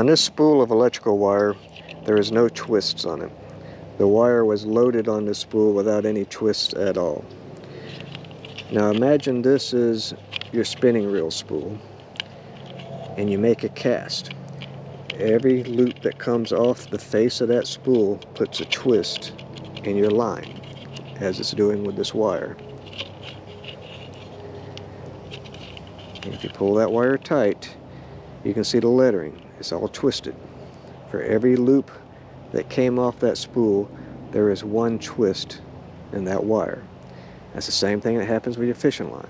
On this spool of electrical wire, there is no twists on it. The wire was loaded on the spool without any twists at all. Now imagine this is your spinning reel spool, and you make a cast. Every loop that comes off the face of that spool puts a twist in your line, as it's doing with this wire. And if you pull that wire tight, you can see the lettering. It's all twisted. For every loop that came off that spool, there is one twist in that wire. That's the same thing that happens with your fishing line.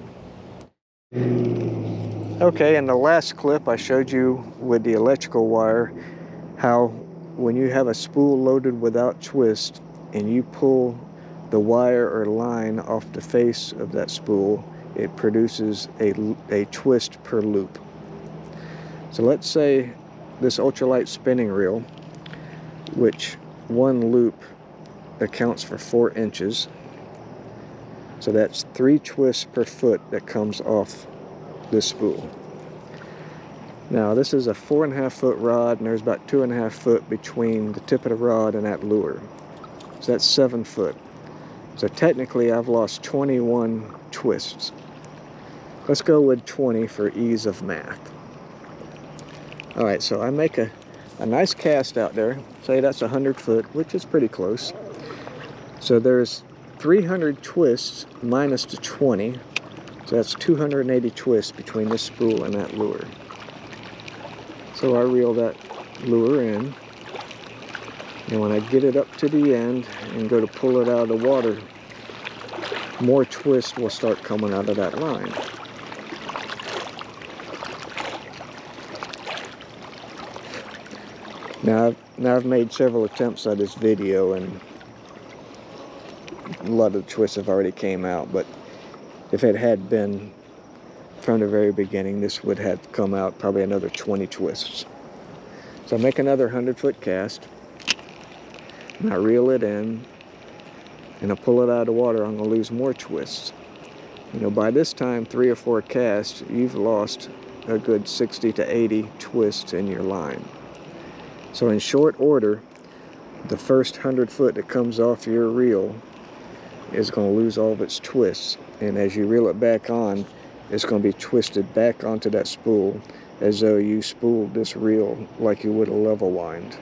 Okay, in the last clip I showed you with the electrical wire how when you have a spool loaded without twist and you pull the wire or line off the face of that spool, it produces a twist per loop. So let's say this ultralight spinning reel, which one loop accounts for 4 inches. So that's 3 twists per foot that comes off this spool. Now this is a 4.5 foot rod, and there's about 2.5 foot between the tip of the rod and that lure. So that's 7 foot. So technically I've lost 21 twists. Let's go with 20 for ease of math. Alright, so I make a nice cast out there. Say that's 100 foot, which is pretty close. So there's 300 twists minus the 20. So that's 280 twists between this spool and that lure. So I reel that lure in, and when I get it up to the end and go to pull it out of the water, more twist will start coming out of that line. Now I've made several attempts at this video, and a lot of the twists have already came out, but if it had been from the very beginning, this would have come out probably another 20 twists. So I make another 100 foot cast, and I reel it in, and I pull it out of the water. I'm going to lose more twists. You know, by this time, 3 or 4 casts, you've lost a good 60 to 80 twists in your line. So in short order, the first 100 foot that comes off your reel is going to lose all of its twists, and as you reel it back on, it's going to be twisted back onto that spool as though you spooled this reel like you would a level wind.